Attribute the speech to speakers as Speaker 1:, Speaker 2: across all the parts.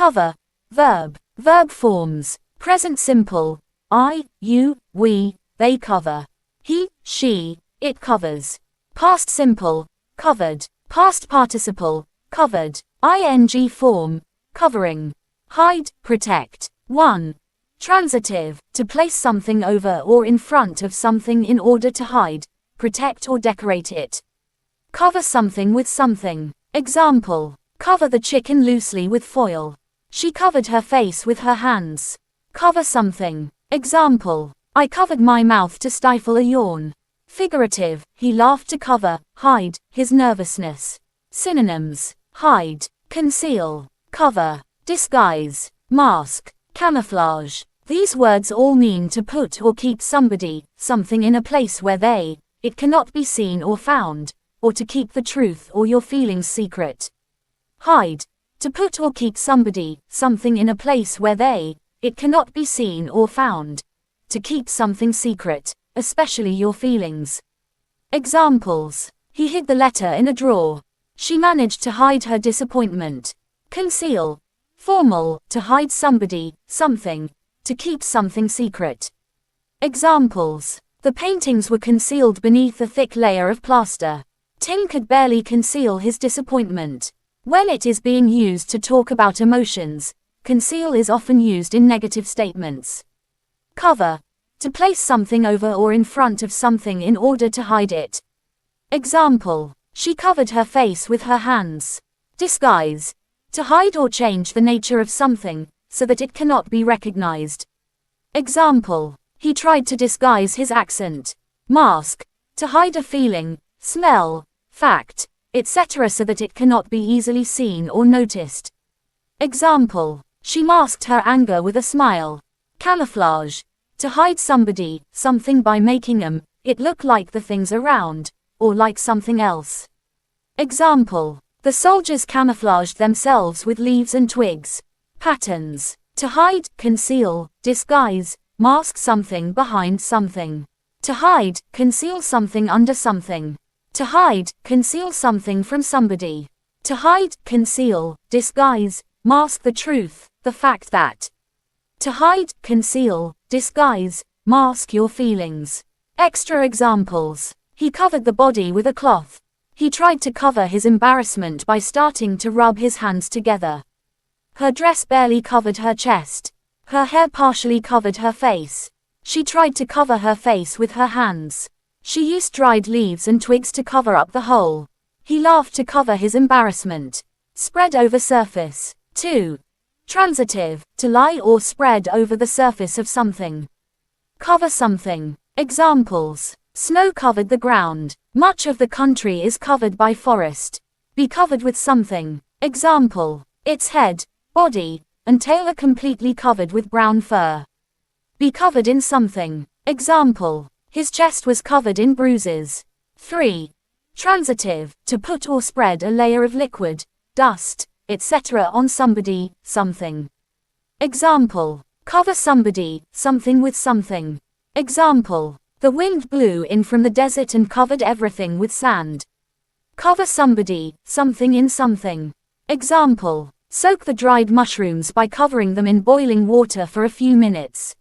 Speaker 1: Cover. Verb. Verb forms. Present simple. I, you, we, they cover. He, she, it covers. Past simple. Covered. Past participle. Covered. ing form. Covering. Hide, protect. 1. Transitive. To place something over or in front of something in order to hide, protect or decorate it. Cover something with something. Example. Cover the chicken loosely with foil. She covered her face with her hands. Cover something. Example. I covered my mouth to stifle a yawn. Figurative. He laughed to cover, hide, his nervousness. Synonyms. Hide, conceal, cover, disguise, mask, camouflage. These words all mean to put or keep somebody, something in a place where it cannot be seen or found, or to keep the truth or your feelings secret. Hide. To put or keep somebody, something in a place where it cannot be seen or found. To keep something secret, especially your feelings. Examples. He hid the letter in a drawer. She managed to hide her disappointment. Conceal. Formal. To hide somebody, something. To keep something secret. Examples. The paintings were concealed beneath a thick layer of plaster. Tim could barely conceal his disappointment. When it is being used to talk about emotions, conceal is often used in negative statements. Cover. To place something over or in front of something in order to hide it. Example. She covered her face with her hands. Disguise. To hide or change the nature of something, so that it cannot be recognized. Example. He tried to disguise his accent. Mask. To hide a feeling, smell, fact, etc. so that it cannot be easily seen or noticed. Example. She masked her anger with a smile. Camouflage. To hide somebody, something by making it look like the things around, or like something else. Example. The soldiers camouflaged themselves with leaves and twigs. Patterns. To hide, conceal, disguise, mask something behind something. To hide, conceal something under something. To hide, conceal something from somebody. To hide, conceal, disguise, mask the truth, the fact that. To hide, conceal, disguise, mask your feelings. Extra examples. He covered the body with a cloth. He tried to cover his embarrassment by starting to rub his hands together. Her dress barely covered her chest. Her hair partially covered her face. She tried to cover her face with her hands. She used dried leaves and twigs to cover up the hole. He laughed to cover his embarrassment. Spread over surface. 2. Transitive. To lie or spread over the surface of something. Cover something. Examples. Snow covered the ground. Much of the country is covered by forest. Be covered with something. Example. Its head, body, and tail are completely covered with brown fur. Be covered in something. Example. His chest was covered in bruises. 3. Transitive. To put or spread a layer of liquid, dust, etc. on somebody, something. Example. Cover somebody, something with something. Example. The wind blew in from the desert and covered everything with sand. Cover somebody, something in something. Example. Soak the dried mushrooms by covering them in boiling water for a few minutes.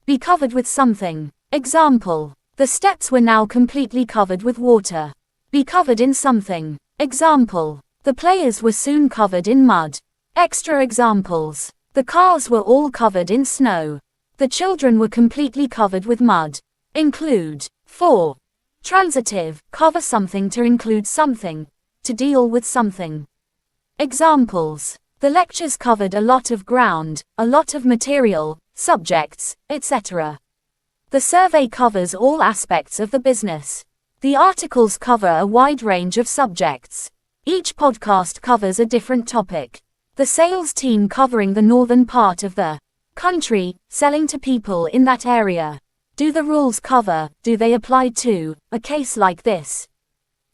Speaker 1: Be covered with something. Example. The steps were now completely covered with water. Be covered in something. Example. The players were soon covered in mud. Extra examples. The cars were all covered in snow. The children were completely covered with mud. Include. 4. Transitive. Cover something to include something. To deal with something. Examples. The lectures covered a lot of ground, a lot of material, subjects, etc. The survey covers all aspects of the business. The articles cover a wide range of subjects. Each podcast covers a different topic. The sales team covering the northern part of the country, selling to people in that area. Do the rules cover, do they apply to, a case like this?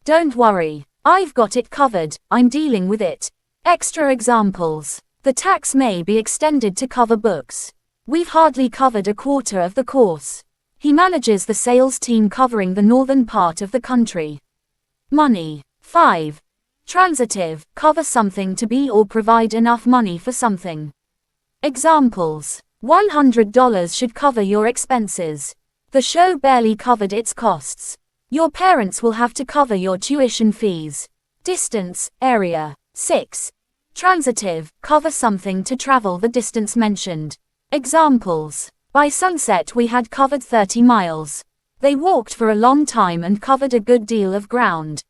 Speaker 1: Don't worry, I've got it covered, I'm dealing with it. Extra examples. The tax may be extended to cover books. We've hardly covered a quarter of the course. He manages the sales team covering the northern part of the country. Money. 5. Transitive, cover something to be or provide enough money for something. Examples. $100 should cover your expenses. The show barely covered its costs. Your parents will have to cover your tuition fees. Distance, area. 6. Transitive, cover something to travel the distance mentioned. Examples. By sunset we had covered 30 miles. They walked for a long time and covered a good deal of ground.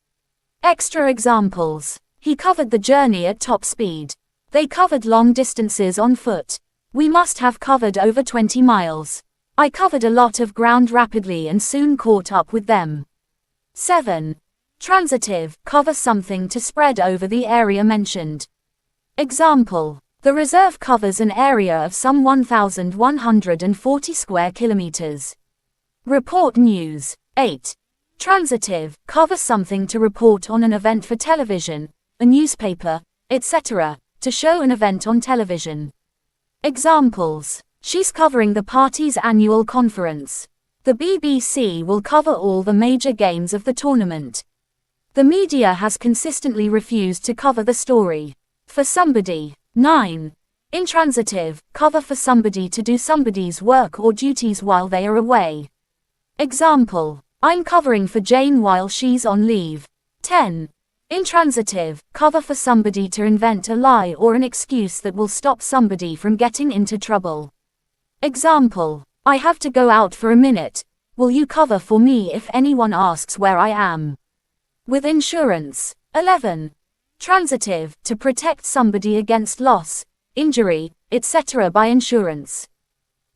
Speaker 1: Extra examples. He covered the journey at top speed. They covered long distances on foot. We must have covered over 20 miles. I covered a lot of ground rapidly and soon caught up with them. 7. Transitive, cover something to spread over the area mentioned. Example. The reserve covers an area of some 1,140 square kilometers. Report news. 8. Transitive, cover something to report on an event for television, a newspaper, etc., to show an event on television. Examples. She's covering the party's annual conference. The BBC will cover all the major games of the tournament. The media has consistently refused to cover the story. For somebody. 9. Intransitive, cover for somebody to do somebody's work or duties while they are away. Example. I'm covering for Jane while she's on leave. 10. Intransitive, cover for somebody to invent a lie or an excuse that will stop somebody from getting into trouble. Example. I have to go out for a minute. Will you cover for me if anyone asks where I am? With insurance. 11. Transitive, to protect somebody against loss, injury, etc. by insurance.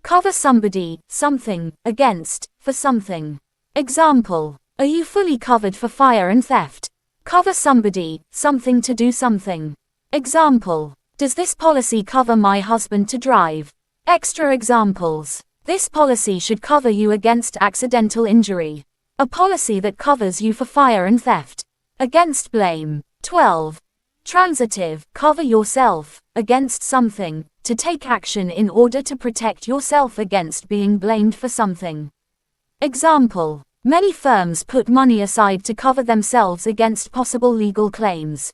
Speaker 1: Cover somebody, something, against, for something. Example. Are you fully covered for fire and theft? Cover somebody, something to do something. Example. Does this policy cover my husband to drive? Extra examples. This policy should cover you against accidental injury. A policy that covers you for fire and theft. Against blame. 12. Transitive, cover yourself, against something, to take action in order to protect yourself against being blamed for something. Example. Many firms put money aside to cover themselves against possible legal claims.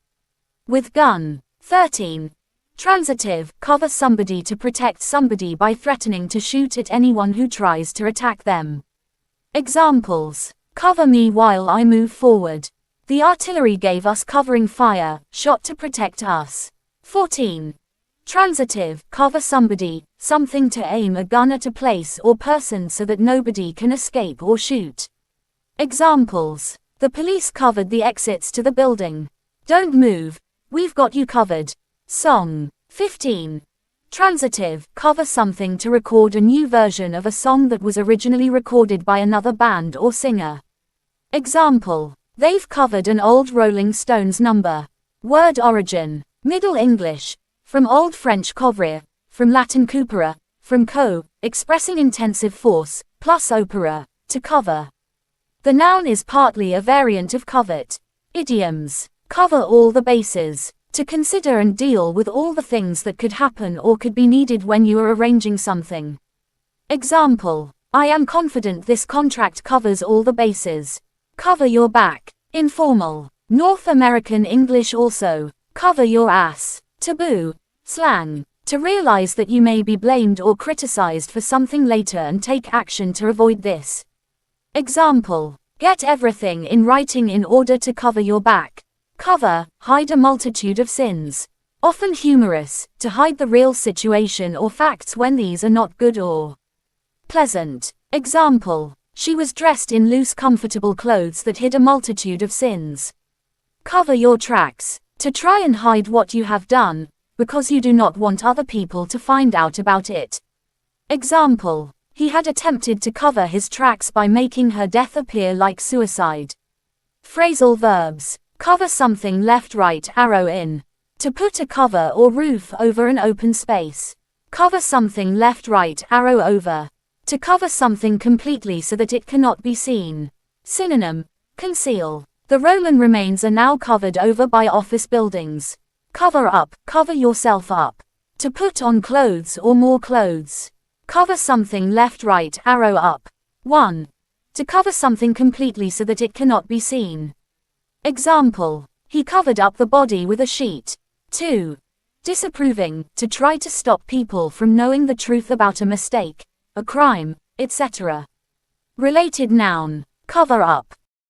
Speaker 1: With gun. 13. Transitive, cover somebody to protect somebody by threatening to shoot at anyone who tries to attack them. Examples. Cover me while I move forward. The artillery gave us covering fire, shot to protect us. 14. Transitive, cover somebody, something to aim a gun at a place or person so that nobody can escape or shoot. Examples. The police covered the exits to the building. Don't move, we've got you covered. Song. 15. Transitive, cover something to record a new version of a song that was originally recorded by another band or singer. Example. They've covered an old Rolling Stones number. Word origin. Middle English. From Old French covrir, from Latin cooperire, from expressing intensive force, plus operire, to cover. The noun is partly a variant of covet. Idioms. Cover all the bases. To consider and deal with all the things that could happen or could be needed when you are arranging something. Example. I am confident this contract covers all the bases. Cover your back. Informal. North American English also. Cover your ass. Taboo. Slang. To realize that you may be blamed or criticized for something later and take action to avoid this. Example. Get everything in writing in order to cover your back. Cover, hide a multitude of sins. Often humorous, to hide the real situation or facts when these are not good or pleasant. Example. She was dressed in loose comfortable clothes that hid a multitude of sins. Cover your tracks. To try and hide what you have done, because you do not want other people to find out about it. Example. He had attempted to cover his tracks by making her death appear like suicide. Phrasal verbs. Cover something left right arrow in. To put a cover or roof over an open space. Cover something left right arrow over. To cover something completely so that it cannot be seen. Synonym. Conceal. The Roman remains are now covered over by office buildings. Cover up, cover yourself up. To put on clothes or more clothes. Cover something left right arrow up. 1. To cover something completely so that it cannot be seen. Example. He covered up the body with a sheet. 2. Disapproving, to try to stop people from knowing the truth about a mistake, a crime, etc. Related noun, cover up.